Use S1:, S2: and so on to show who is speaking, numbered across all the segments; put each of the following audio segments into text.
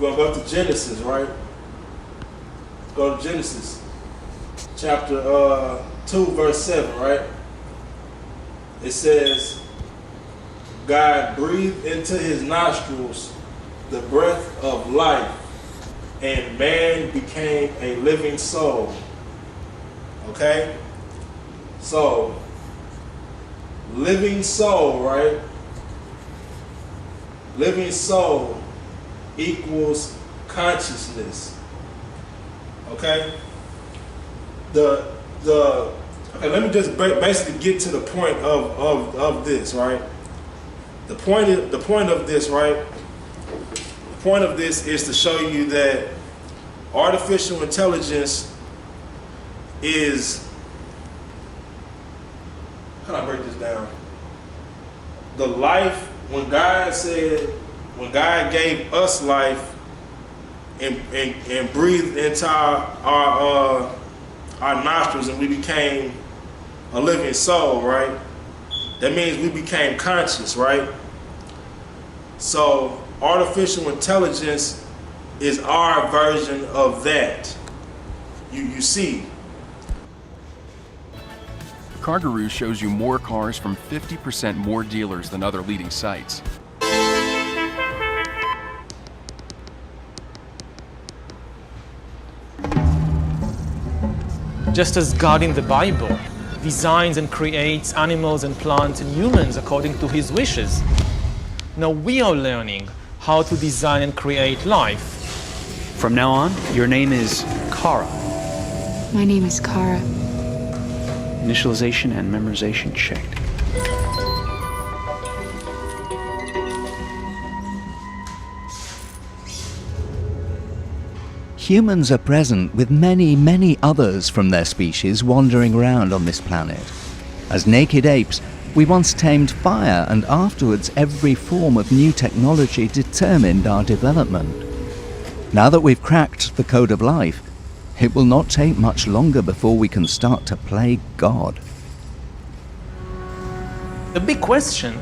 S1: We're going to go to Genesis, right? Go to Genesis, chapter 2, verse 7, right? It says, God breathed into his nostrils the breath of life, and man became a living soul. Okay? So, living soul, right? Living soul equals consciousness. Okay? Okay, let me just basically get to the point of this, right? The point of this, right? The point of this is to show you that artificial intelligence is, how do I break this down? The life, when God gave us life and breathed into our nostrils and we became a living soul, right? That means we became conscious, right? So artificial intelligence is our version of that. You see.
S2: CarGurus shows you more cars from 50% more dealers than other leading sites.
S3: Just as God in the Bible designs and creates animals and plants and humans according to his wishes, now we are learning how to design and create life.
S4: From now on, your name is Kara.
S5: My name is Kara.
S4: Initialization and memorization checked.
S6: Humans are present with many, many others from their species wandering around on this planet. As naked apes, we once tamed fire, and afterwards every form of new technology determined our development. Now that we've cracked the code of life, it will not take much longer before we can start to play God.
S3: The big question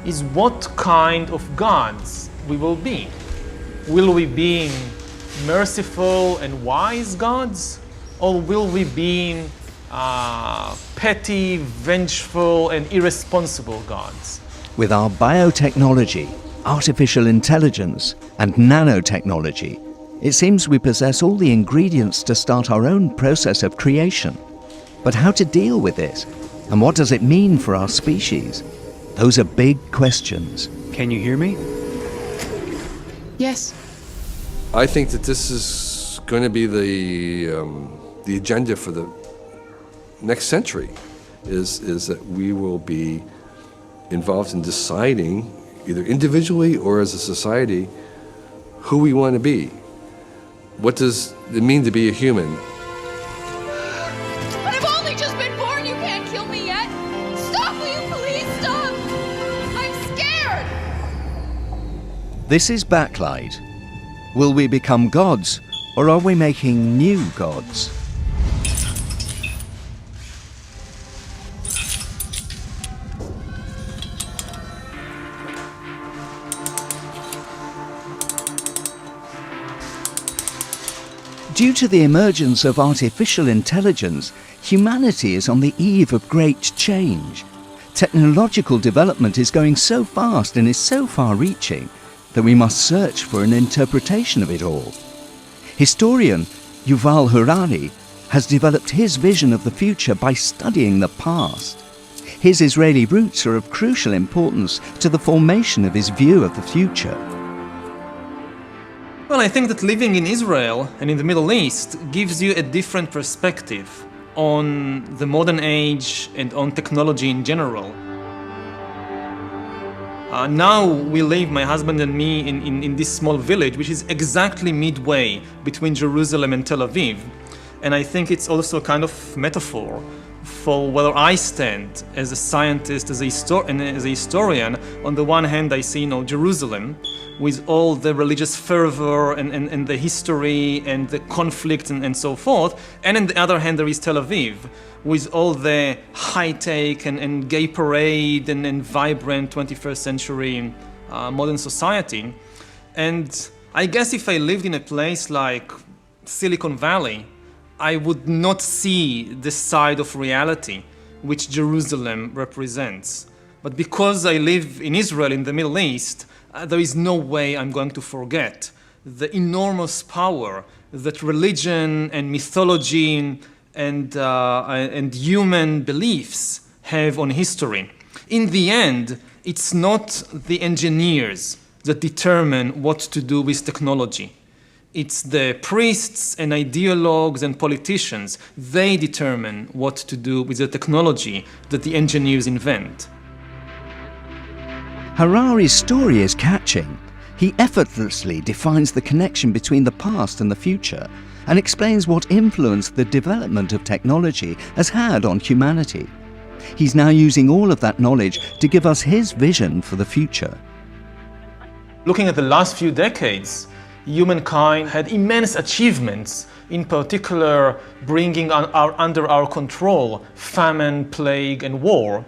S3: is what kind of gods we will be. Will we be merciful and wise gods, or will we be petty, vengeful, and irresponsible gods?
S6: With our biotechnology, artificial intelligence, and nanotechnology, it seems we possess all the ingredients to start our own process of creation. But how to deal with this? And what does it mean for our species? Those are big questions.
S4: Can you hear me?
S5: Yes.
S7: I think that this is going to be the agenda for the next century, is that we will be involved in deciding, either individually or as a society, who we want to be. What does it mean to be a human?
S8: But I've only just been born! You can't kill me yet! Stop! Will you please stop? I'm scared!
S6: This is Backlight. Will we become gods, or are we making new gods? Due to the emergence of artificial intelligence, humanity is on the eve of great change. Technological development is going so fast and is so far-reaching that we must search for an interpretation of it all. Historian Yuval Harari has developed his vision of the future by studying the past. His Israeli roots are of crucial importance to the formation of his view of the future.
S3: Well, I think that living in Israel and in the Middle East gives you a different perspective on the modern age and on technology in general. Now we live, my husband and me, in this small village, which is exactly midway between Jerusalem and Tel Aviv. And I think it's also a kind of metaphor for where I stand as a scientist, as a historian. On the one hand, I see, Jerusalem, with all the religious fervor and the history and the conflict and so forth. And on the other hand, there is Tel Aviv, with all the high-tech and gay parade and vibrant 21st century modern society. And I guess if I lived in a place like Silicon Valley, I would not see the side of reality which Jerusalem represents. But because I live in Israel, in the Middle East, there is no way I'm going to forget the enormous power that religion and mythology and human beliefs have on history. In the end, it's not the engineers that determine what to do with technology. It's the priests and ideologues and politicians. They determine what to do with the technology that the engineers invent.
S6: Harari's story is catching. He effortlessly defines the connection between the past and the future and explains what influence the development of technology has had on humanity. He's now using all of that knowledge to give us his vision for the future.
S3: Looking at the last few decades, humankind had immense achievements, in particular bringing under our control famine, plague, and war.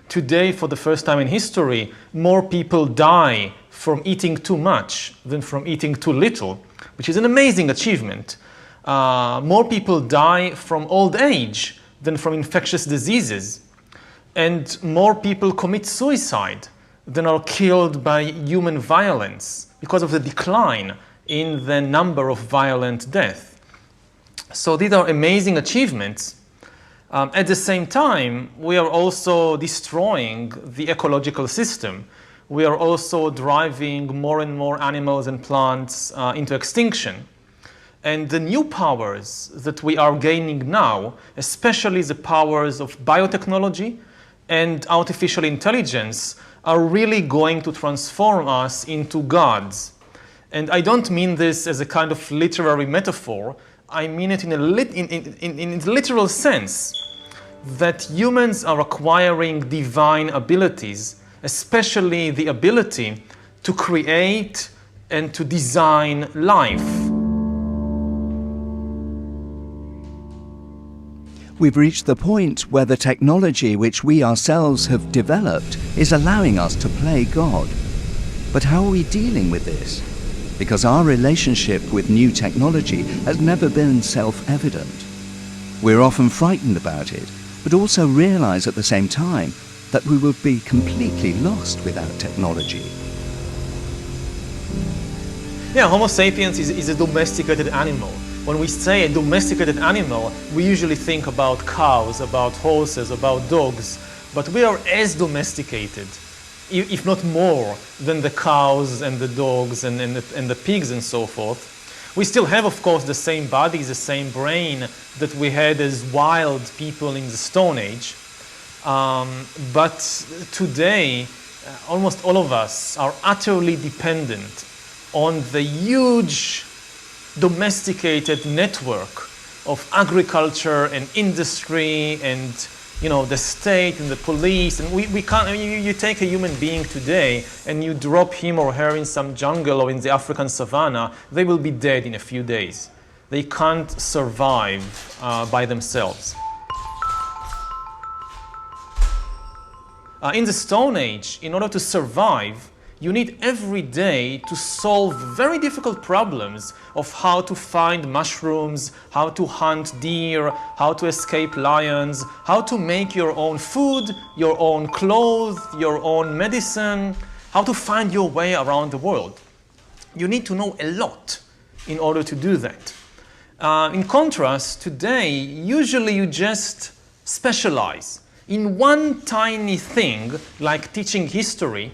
S3: Today, for the first time in history, more people die from eating too much than from eating too little, which is an amazing achievement. More people die from old age than from infectious diseases. And more people commit suicide than are killed by human violence because of the decline in the number of violent deaths. So these are amazing achievements. At the same time, we are also destroying the ecological system. We are also driving more and more animals and plants into extinction. And the new powers that we are gaining now, especially the powers of biotechnology and artificial intelligence, are really going to transform us into gods. And I don't mean this as a kind of literary metaphor. I mean it in a literal sense, that humans are acquiring divine abilities, especially the ability to create and to design life.
S6: We've reached the point where the technology which we ourselves have developed is allowing us to play God. But how are we dealing with this? Because our relationship with new technology has never been self-evident. We're often frightened about it, but also realize at the same time that we would be completely lost without technology.
S3: Yeah, Homo sapiens is a domesticated animal. When we say a domesticated animal, we usually think about cows, about horses, about dogs, but we are as domesticated, if not more, than the cows and the dogs and the pigs and so forth. We still have, of course, the same bodies, the same brain that we had as wild people in the Stone Age. But today, almost all of us are utterly dependent on the huge domesticated network of agriculture and industry and the state and the police. And we can't, you take a human being today and you drop him or her in some jungle or in the African savannah, they will be dead in a few days. They can't survive by themselves. In the Stone Age, in order to survive, you need every day to solve very difficult problems of how to find mushrooms, how to hunt deer, how to escape lions, how to make your own food, your own clothes, your own medicine, how to find your way around the world. You need to know a lot in order to do that. In contrast, today, usually you just specialize in one tiny thing, like teaching history,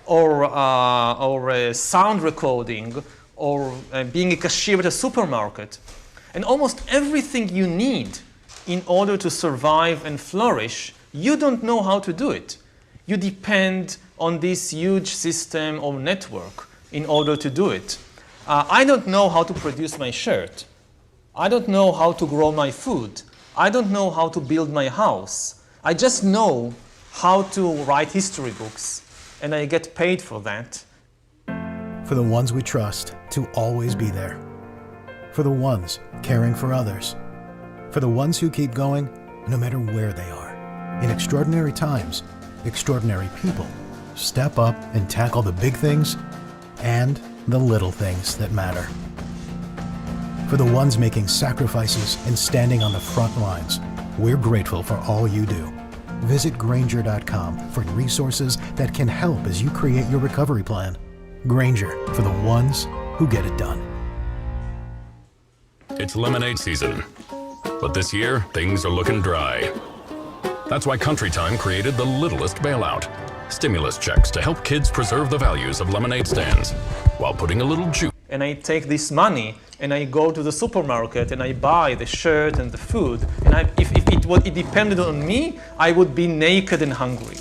S3: or sound recording, or being a cashier at a supermarket. And almost everything you need in order to survive and flourish, you don't know how to do it. You depend on this huge system or network in order to do it. I don't know how to produce my shirt. I don't know how to grow my food. I don't know how to build my house. I just know how to write history books, and I get paid for that.
S9: For the ones we trust to always be there. For the ones caring for others. For the ones who keep going no matter where they are. In extraordinary times, extraordinary people step up and tackle the big things and the little things that matter. For the ones making sacrifices and standing on the front lines, we're grateful for all you do. Visit Grainger.com for resources that can help as you create your recovery plan. Grainger, for the ones who get it done.
S10: It's lemonade season, but this year things are looking dry. That's why Country Time created the Littlest Bailout. Stimulus checks to help kids preserve the values of lemonade stands while putting a little juice.
S3: And I take this money and I go to the supermarket and I buy the shirt and the food. And if it depended on me, I would be naked and hungry.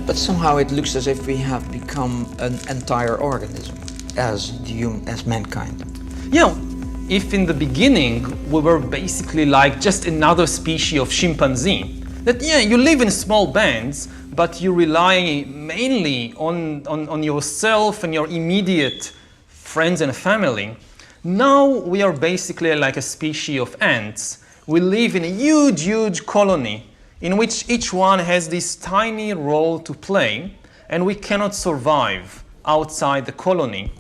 S11: But somehow it looks as if we have become an entire organism as mankind.
S3: Yeah, if in the beginning we were basically like just another species of chimpanzee, that yeah, you live in small bands, but you rely mainly on yourself and your immediate friends and family. Now we are basically like a species of ants. We live in a huge colony in which each one has this tiny role to play, and we cannot survive outside the colony.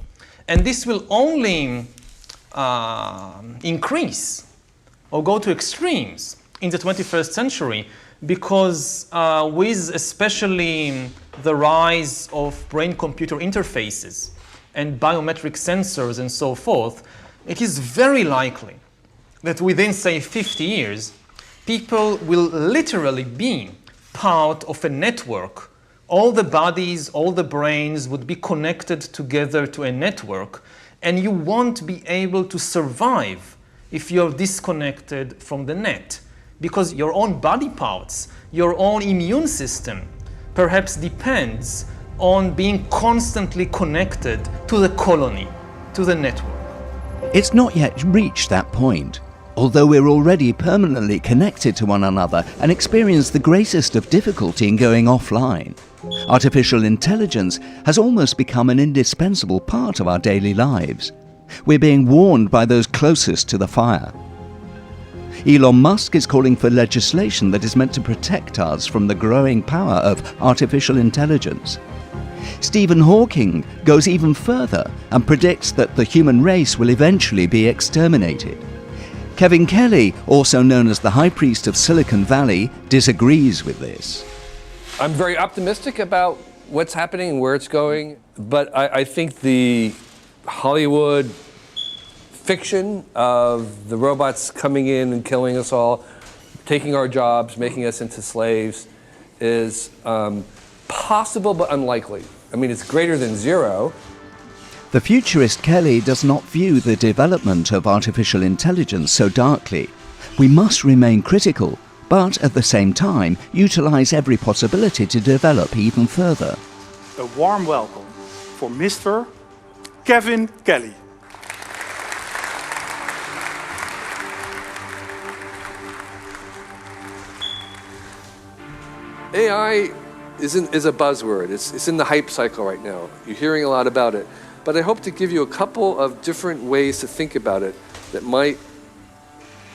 S3: And this will only increase or go to extremes in the 21st century because with especially the rise of brain-computer interfaces and biometric sensors and so forth, it is very likely that within, say, 50 years, people will literally be part of a network. All the bodies, all the brains would be connected together to a network, and you won't be able to survive if you're disconnected from the net, because your own body parts, your own immune system, perhaps depends on being constantly connected to the colony, to the network.
S6: It's not yet reached that point, although we're already permanently connected to one another and experience the greatest of difficulty in going offline. Artificial intelligence has almost become an indispensable part of our daily lives. We're being warned by those closest to the fire. Elon Musk is calling for legislation that is meant to protect us from the growing power of artificial intelligence. Stephen Hawking goes even further and predicts that the human race will eventually be exterminated. Kevin Kelly, also known as the High Priest of Silicon Valley, disagrees with this.
S7: I'm very optimistic about what's happening and where it's going, but I think the Hollywood fiction of the robots coming in and killing us all, taking our jobs, making us into slaves, is possible but unlikely. I mean, it's greater than zero.
S6: The futurist Kelly does not view the development of artificial intelligence so darkly. We must remain critical, but at the same time utilize every possibility to develop even further.
S12: A warm welcome for Mr. Kevin Kelly.
S7: AI is a buzzword. It's in the hype cycle right now. You're hearing a lot about it. But I hope to give you a couple of different ways to think about it that might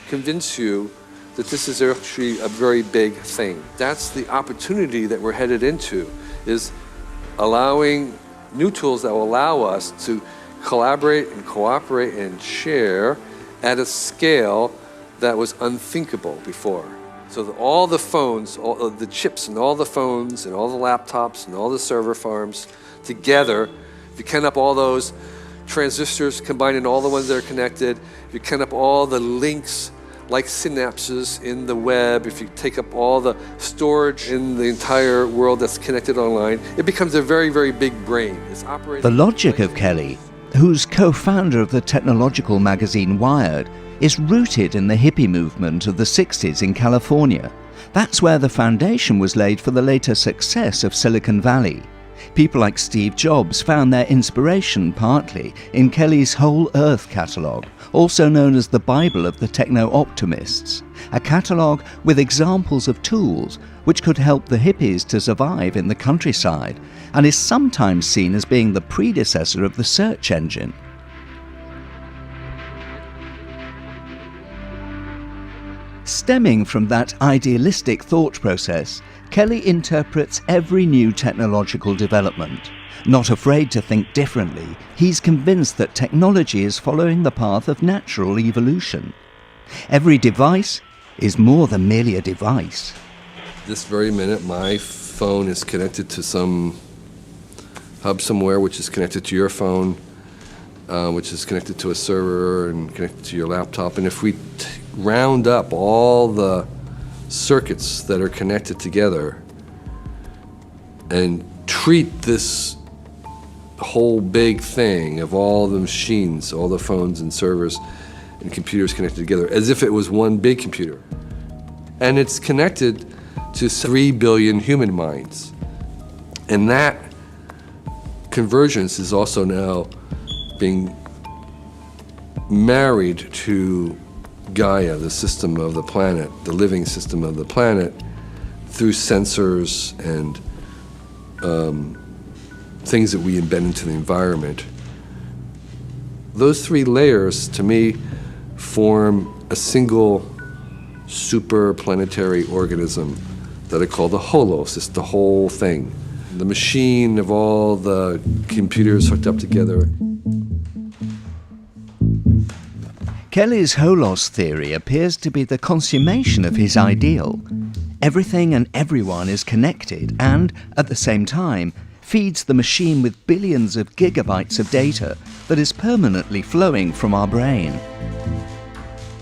S7: convince you that this is actually a very big thing. That's the opportunity that we're headed into, is allowing new tools that will allow us to collaborate and cooperate and share at a scale that was unthinkable before. So that all the phones, all of the chips and all the phones and all the laptops and all the server farms together, if you count up all those transistors combined in all the ones that are connected, if you count up all the links like synapses in the web, if you take up all the storage in the entire world that's connected online, it becomes a very, very big brain. It's operating.
S6: The logic of Kelly, who's co-founder of the technological magazine Wired, is rooted in the hippie movement of the 60s in California. That's where the foundation was laid for the later success of Silicon Valley. People like Steve Jobs found their inspiration partly in Kelly's Whole Earth catalogue, also known as the Bible of the Techno-Optimists, a catalogue with examples of tools which could help the hippies to survive in the countryside, and is sometimes seen as being the predecessor of the search engine. Stemming from that idealistic thought process, Kelly interprets every new technological development. Not afraid to think differently, he's convinced that technology is following the path of natural evolution. Every device is more than merely a device.
S7: This very minute, my phone is connected to some hub somewhere, which is connected to your phone, which is connected to a server and connected to your laptop. And if we round up all the circuits that are connected together and treat this whole big thing of all the machines, all the phones and servers and computers connected together as if it was one big computer. And it's connected to 3 billion human minds. And that convergence is also now being married to Gaia, the system of the planet, the living system of the planet, through sensors and things that we embed into the environment. Those 3 layers, to me, form a single superplanetary organism that I call the Holos. It's the whole thing. The machine of all the computers hooked up together.
S6: Kelly's Holos theory appears to be the consummation of his ideal. Everything and everyone is connected and, at the same time, feeds the machine with billions of gigabytes of data that is permanently flowing from our brain.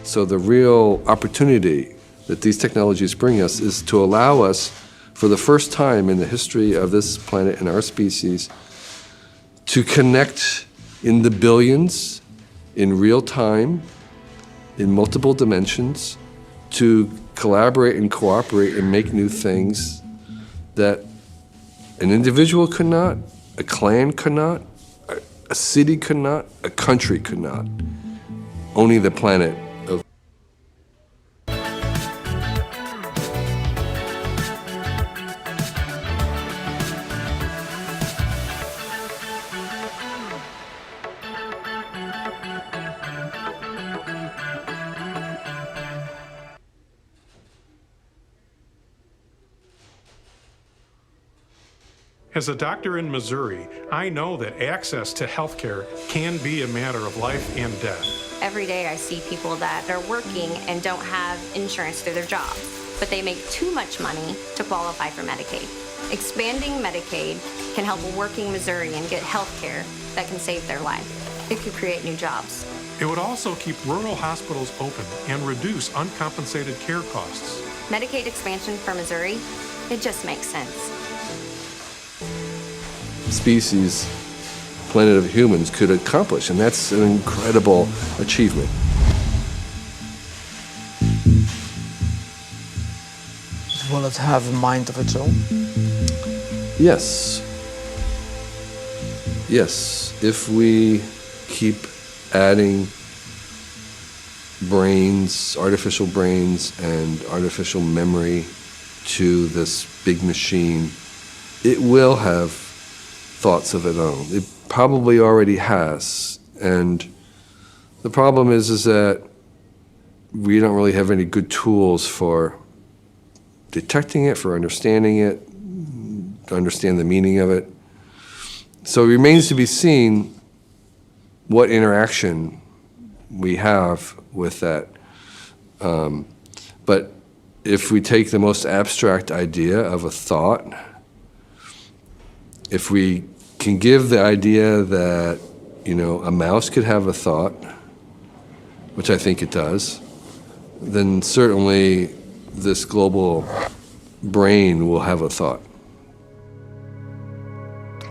S7: So the real opportunity that these technologies bring us is to allow us, for the first time in the history of this planet and our species, to connect in the billions, in real time, in multiple dimensions, to collaborate and cooperate and make new things that an individual could not, a clan could not, a city could not, a country could not. Only the planet of
S13: As a doctor in Missouri, I know that access to healthcare can be a matter of life and death.
S14: Every day I see people that are working and don't have insurance through their job, but they make too much money to qualify for Medicaid. Expanding Medicaid can help a working Missourian get healthcare that can save their life. It could create new jobs.
S13: It would also keep rural hospitals open and reduce uncompensated care costs.
S14: Medicaid expansion for Missouri, it just makes sense.
S7: Species, planet of humans could accomplish, and that's an incredible achievement.
S11: Will it have a mind of its own?
S7: Yes. Yes, if we keep adding brains, artificial brains, and artificial memory to this big machine, it will have thoughts of its own. It probably already has. And the problem is that we don't really have any good tools for detecting it, for understanding it, to understand the meaning of it. So it remains to be seen what interaction we have with that. But if we take the most abstract idea of a thought, if we can give the idea that, a mouse could have a thought, which I think it does, then certainly this global brain will have a thought.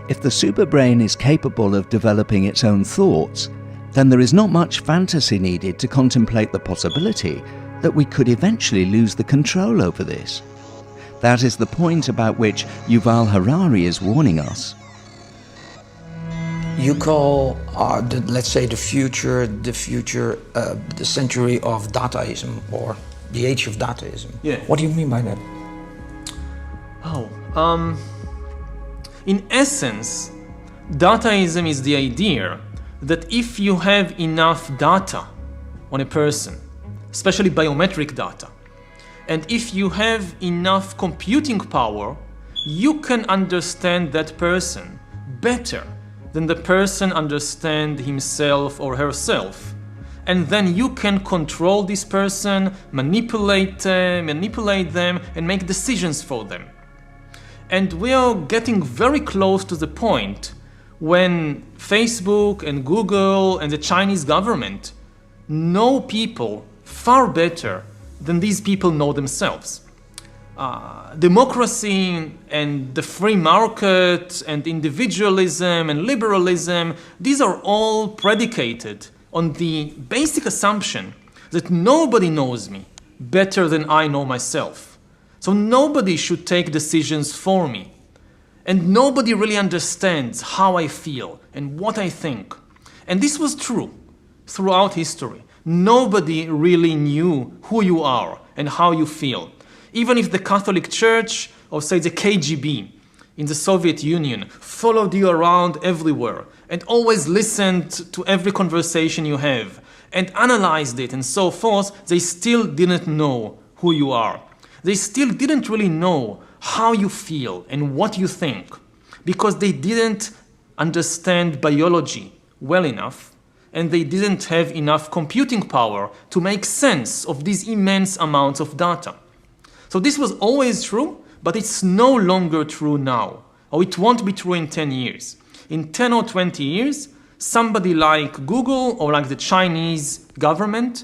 S6: If the superbrain is capable of developing its own thoughts, then there is not much fantasy needed to contemplate the possibility that we could eventually lose the control over this. That is the point about which Yuval Harari is warning us.
S11: You call, let's say, the future, the century of Dadaism, or the age of Dadaism.
S3: Yeah.
S11: What do you mean by that?
S3: In essence, Dadaism is the idea that if you have enough data on a person, especially biometric data, and if you have enough computing power, you can understand that person better than the person understands himself or herself. And then you can control this person, manipulate them, and make decisions for them. And we are getting very close to the point when Facebook and Google and the Chinese government know people far better than these people know themselves. Democracy and the free market and individualism and liberalism, these are all predicated on the basic assumption that nobody knows me better than I know myself. So nobody should take decisions for me. And nobody really understands how I feel and what I think. And this was true throughout history. Nobody really knew who you are and how you feel. Even if the Catholic Church, or say the KGB in the Soviet Union, followed you around everywhere and always listened to every conversation you have and analyzed it and so forth, they still didn't know who you are. They still didn't really know how you feel and what you think, because they didn't understand biology well enough, and they didn't have enough computing power to make sense of these immense amounts of data. So this was always true, but it's no longer true now, or it won't be true in 10 years. In 10 or 20 years, somebody like Google or like the Chinese government